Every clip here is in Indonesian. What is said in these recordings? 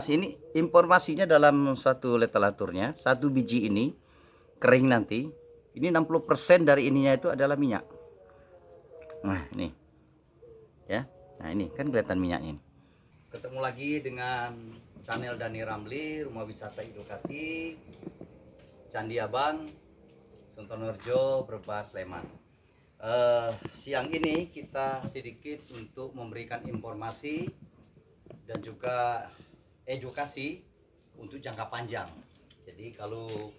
Ini informasinya dalam suatu literaturnya, satu biji ini kering nanti, ini 60% dari ininya itu adalah minyak. Nah, ini. Ya. Nah, ini kan kelihatan minyaknya ini. Ketemu lagi dengan channel Dani Ramli, Rumah Wisata Edukasi, Candi Abang, Sentonorjo, Brebes, Sleman. Siang ini kita sedikit untuk memberikan informasi dan juga edukasi untuk jangka panjang. Jadi kalau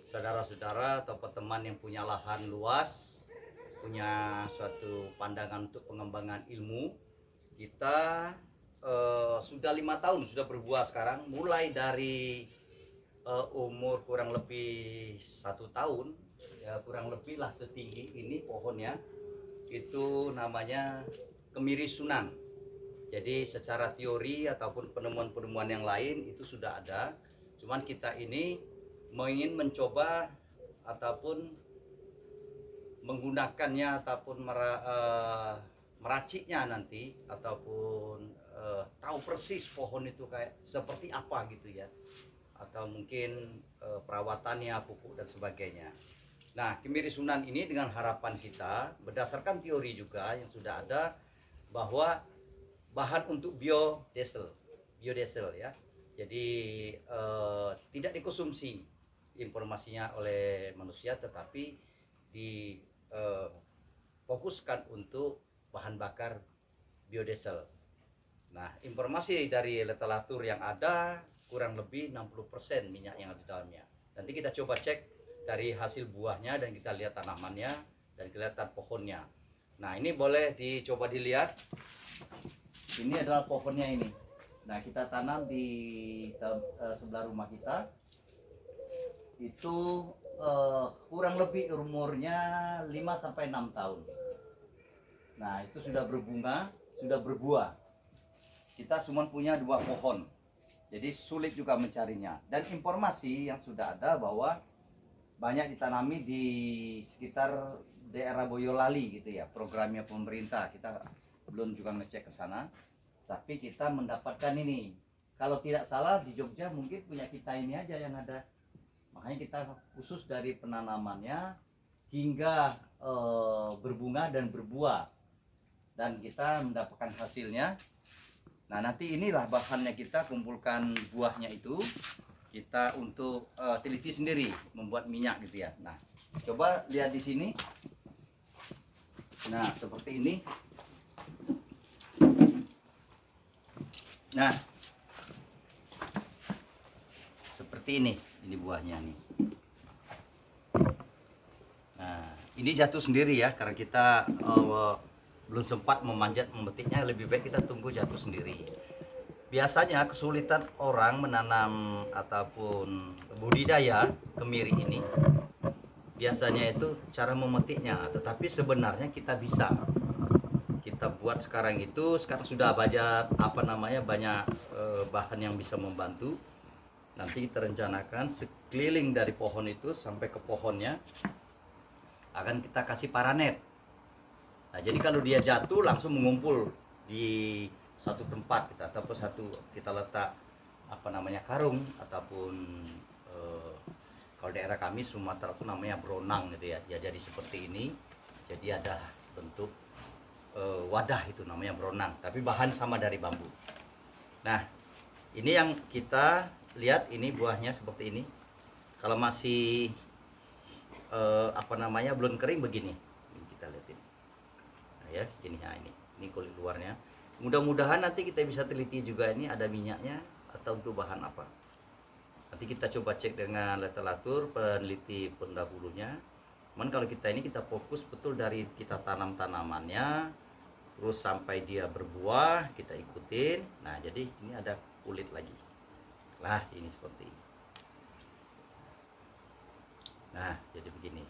saudara-saudara atau teman yang punya lahan luas, punya suatu pandangan untuk pengembangan ilmu, kita sudah 5 tahun sudah berbuah sekarang, mulai dari umur kurang lebih 1 tahun, ya kurang lebih lah setinggi ini pohonnya, itu namanya kemiri Sunan. Jadi secara teori ataupun penemuan-penemuan yang lain itu sudah ada. Cuman kita ini ingin mencoba ataupun menggunakannya ataupun meraciknya nanti, ataupun tahu persis pohon itu kayak seperti apa gitu ya. Atau mungkin perawatannya, pupuk dan sebagainya. Nah, kemiri Sunan ini dengan harapan kita berdasarkan teori juga yang sudah ada bahwa bahan untuk biodiesel ya. Jadi tidak dikonsumsi informasinya oleh manusia, tetapi difokuskan untuk bahan bakar biodiesel. Nah, informasi dari literatur yang ada kurang lebih 60% minyak yang ada di dalamnya. Nanti kita coba cek dari hasil buahnya dan kita lihat tanamannya dan kelihatan pohonnya. Nah, ini boleh dicoba dilihat. Ini adalah pohonnya ini. Nah, kita tanam di sebelah rumah kita. Itu kurang lebih umurnya 5-6 tahun. Nah, itu sudah berbunga, sudah berbuah. Kita cuma punya 2 pohon. Jadi sulit juga mencarinya. Dan informasi yang sudah ada bahwa banyak ditanami di sekitar daerah Boyolali gitu ya, programnya pemerintah. Kita belum juga ngecek ke sana, tapi kita mendapatkan ini. Kalau tidak salah di Jogja mungkin punya kita ini aja yang ada. Makanya kita khusus dari penanamannya hingga berbunga dan berbuah, dan kita mendapatkan hasilnya. Nah, nanti inilah bahannya, kita kumpulkan buahnya itu, kita untuk teliti sendiri membuat minyak gitu ya. Nah, coba lihat di sini. Nah, seperti ini. Nah, seperti ini buahnya nih. Nah, ini jatuh sendiri ya, karena kita belum sempat memanjat memetiknya. Lebih baik kita tunggu jatuh sendiri. Biasanya kesulitan orang menanam ataupun budidaya kemiri ini biasanya itu cara memetiknya, tetapi sebenarnya kita bisa. Kita buat sekarang sudah banyak bahan yang bisa membantu. Nanti kita rencanakan sekeliling dari pohon itu sampai ke pohonnya akan kita kasih paranet. Nah, jadi kalau dia jatuh langsung mengumpul di satu tempat, kita letak karung, ataupun kalau daerah kami Sumatera itu namanya bronang gitu ya. Ya, jadi seperti ini. Jadi ada bentuk wadah, itu namanya bronang, tapi bahan sama dari bambu. Nah, ini yang kita lihat, ini buahnya seperti ini. Kalau masih belum kering begini. Ini kita lihatin. Nah, ya, ini kulit luarnya. Mudah-mudahan nanti kita bisa teliti juga ini ada minyaknya atau untuk bahan apa. Nanti kita coba cek dengan literatur peneliti pendahulunya. Cuman kalau kita fokus betul dari kita tanam tanamannya, terus sampai dia berbuah kita ikutin. Nah, jadi ini ada kulit lagi. Nah, ini seperti ini. Nah, jadi begini.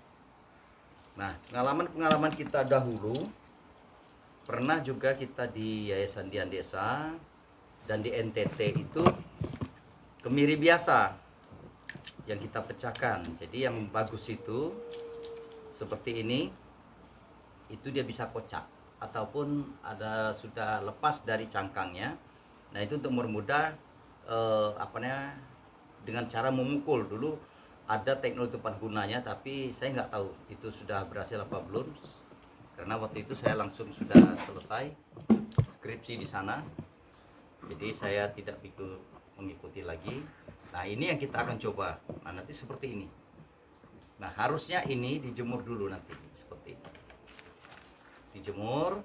Nah, pengalaman kita dahulu pernah juga kita di Yayasan Dian Desa dan di NTT itu kemiri biasa yang kita pecahkan. Jadi yang bagus itu seperti ini, itu dia bisa kocak ataupun ada sudah lepas dari cangkangnya. Nah, itu untuk mempermudah apa namanya, dengan cara memukul. Dulu ada teknologi tepat gunanya, tapi saya nggak tahu itu sudah berhasil apa belum, karena waktu itu saya langsung sudah selesai skripsi di sana, jadi saya tidak mengikuti lagi. Nah, ini yang kita akan coba. Nah, nanti seperti ini. Nah, harusnya ini dijemur dulu nanti seperti ini, dijemur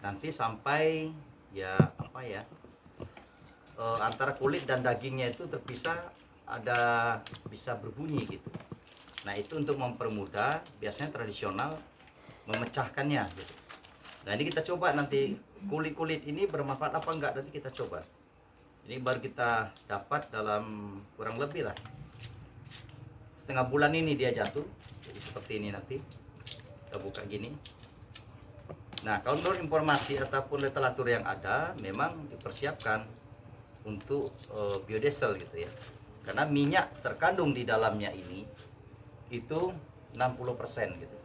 nanti sampai ya apa ya, antara kulit dan dagingnya itu terpisah, ada bisa berbunyi gitu. Nah, itu untuk mempermudah, biasanya tradisional memecahkannya gitu. Nah, ini kita coba nanti kulit-kulit ini bermanfaat apa enggak, nanti kita coba. Ini baru kita dapat dalam kurang lebih lah setengah bulan ini dia jatuh. Jadi seperti ini nanti kita buka gini. Nah, kalau menurut informasi ataupun literatur yang ada, memang dipersiapkan untuk biodiesel gitu ya, karena minyak terkandung di dalamnya ini itu 60% gitu,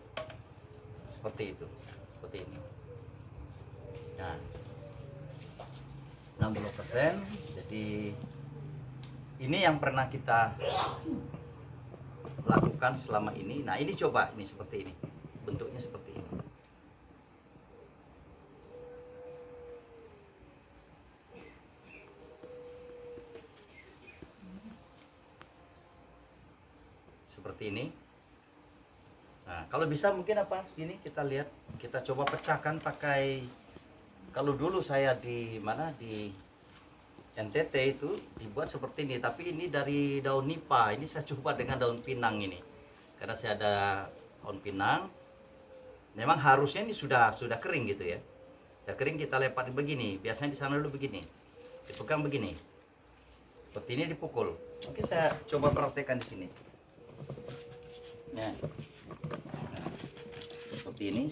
seperti itu, seperti ini. Nah, 60%. Jadi ini yang pernah kita lakukan selama ini. Nah, ini coba, ini seperti ini, bentuknya seperti ini. Seperti ini. Nah, kalau bisa mungkin apa, sini kita lihat, kita coba pecahkan pakai, kalau dulu saya di mana, di NTT itu dibuat seperti ini, tapi ini dari daun nipa. Ini saya coba dengan daun pinang ini, karena saya ada daun pinang. Memang harusnya ini sudah kering gitu ya, sudah kering, kita lepas begini. Biasanya di sana dulu begini, dipegang begini, seperti ini, dipukul. Oke, saya coba praktekkan di sini. Nah, seperti ini.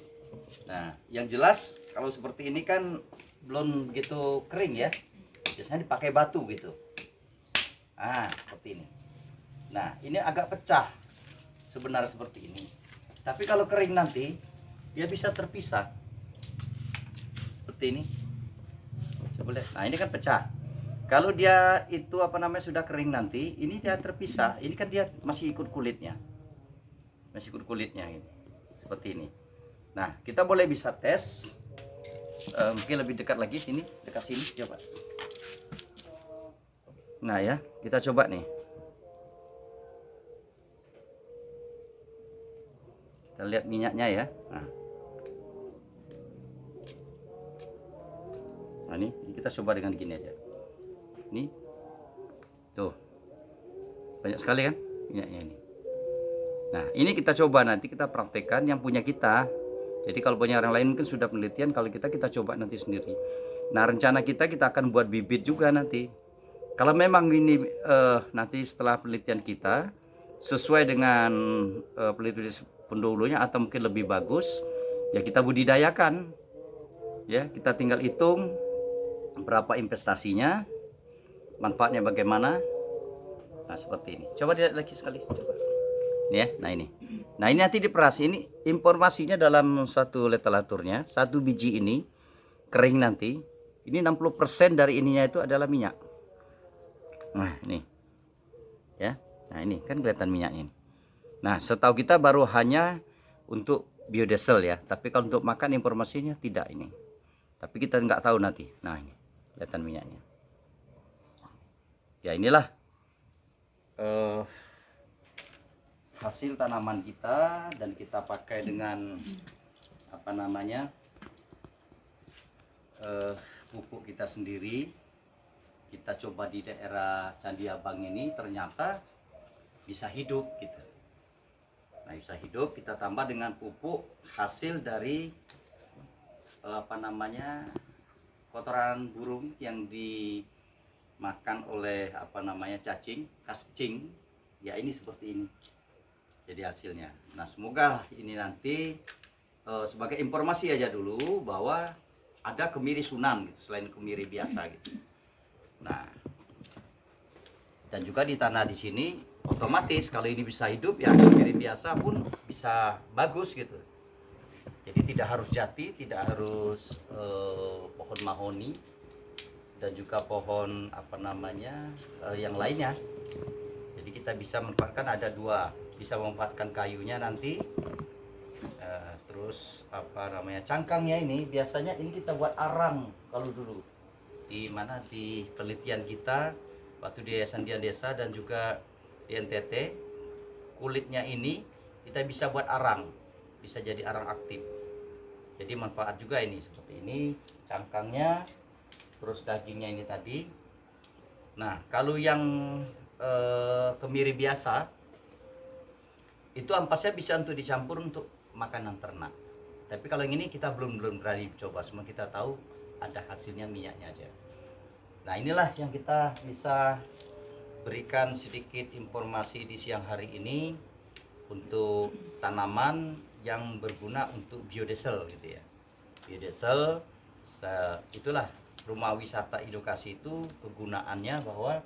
Nah, yang jelas kalau seperti ini kan belum begitu kering ya, biasanya dipakai batu gitu. Nah, seperti ini. Nah, ini agak pecah sebenarnya seperti ini, tapi kalau kering nanti dia bisa terpisah seperti ini. Coba lihat. Nah, ini kan pecah. Kalau dia itu apa namanya sudah kering nanti, ini dia terpisah. Ini kan dia masih ikut kulitnya, masih ikut kulitnya ini, seperti ini. Nah, kita boleh bisa tes, mungkin lebih dekat lagi sini, dekat sini coba. Nah ya, kita coba nih. Kita lihat minyaknya ya. Nah ini kita coba dengan gini aja. Ini, tuh, banyak sekali kan minyaknya ini. Nah, ini kita coba, nanti kita praktekkan yang punya kita. Jadi kalau punya orang lain mungkin sudah penelitian, kalau kita coba nanti sendiri. Nah, rencana kita akan buat bibit juga nanti. Kalau memang ini nanti setelah penelitian kita sesuai dengan penelitian pendahulunya atau mungkin lebih bagus, ya kita budidayakan. Ya, kita tinggal hitung berapa investasinya, manfaatnya bagaimana. Nah, seperti ini. Coba lihat lagi sekali, coba. Ya, nah ini. Nah, ini nanti diperas. Ini informasinya dalam suatu literaturnya, satu biji ini kering nanti, ini 60% dari ininya itu adalah minyak. Nah, ini. Ya. Nah, ini kan kelihatan minyaknya ini. Nah, setahu kita baru hanya untuk biodiesel ya, tapi kalau untuk makan informasinya tidak ini. Tapi kita nggak tahu nanti. Nah, ini kelihatan minyaknya. Ya, inilah hasil tanaman kita, dan kita pakai dengan apa namanya, pupuk kita sendiri. Kita coba di daerah Candi Abang ini, ternyata bisa hidup gitu. Nah, bisa hidup, kita tambah dengan pupuk hasil dari apa namanya, kotoran burung yang dimakan oleh apa namanya, cacing, kascing. Ya, ini seperti ini jadi hasilnya. Nah, semoga ini nanti sebagai informasi aja dulu bahwa ada kemiri Sunan gitu, selain kemiri biasa gitu. Nah, dan juga di tanah di sini otomatis kalau ini bisa hidup, ya kemiri biasa pun bisa bagus gitu. Jadi tidak harus jati, tidak harus pohon mahoni. dan juga pohon yang lainnya. Jadi kita bisa memanfaatkan, ada dua, bisa memanfaatkan kayunya nanti. Terus cangkangnya ini biasanya ini kita buat arang. Kalau dulu di penelitian kita waktu di Yayasan Dian Desa dan juga di NTT, kulitnya ini kita bisa buat arang, bisa jadi arang aktif. Jadi manfaat juga ini, seperti ini cangkangnya, terus dagingnya ini tadi. Nah, kalau yang kemiri biasa itu ampasnya bisa untuk dicampur untuk makanan ternak. Tapi kalau yang ini kita belum berani coba, semua kita tahu ada hasilnya minyaknya aja. Nah, inilah yang kita bisa berikan sedikit informasi di siang hari ini untuk tanaman yang berguna untuk biodiesel gitu ya. Biodiesel itulah rumah wisata edukasi itu kegunaannya, bahwa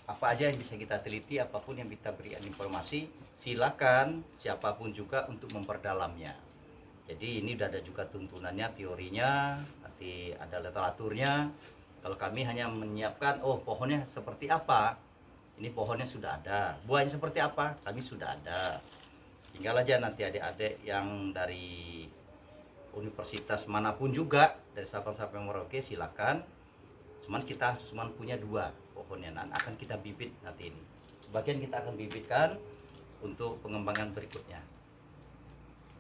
apa aja yang bisa kita teliti, apapun yang kita berikan informasi, silakan siapapun juga untuk memperdalamnya. Jadi ini udah ada juga tuntunannya, teorinya, nanti ada literaturnya. Kalau kami hanya menyiapkan, oh pohonnya seperti apa, ini pohonnya sudah ada, buahnya seperti apa, kami sudah ada. Tinggal aja nanti adik-adik yang dari universitas manapun juga, dari Sabang sampai Merauke, silakan. Cuman kita cuma punya 2 pohonnya, dan akan kita bibit nanti ini. Sebagian kita akan bibitkan untuk pengembangan berikutnya.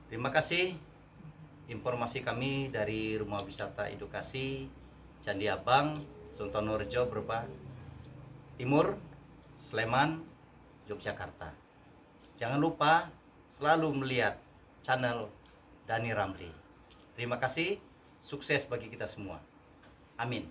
Terima kasih. Informasi kami dari Rumah Wisata Edukasi Candi Abang, Sutonorejo, Brebes Timur, Sleman, Yogyakarta. Jangan lupa selalu melihat channel Dhani Ramli. Terima kasih, sukses bagi kita semua. Amin.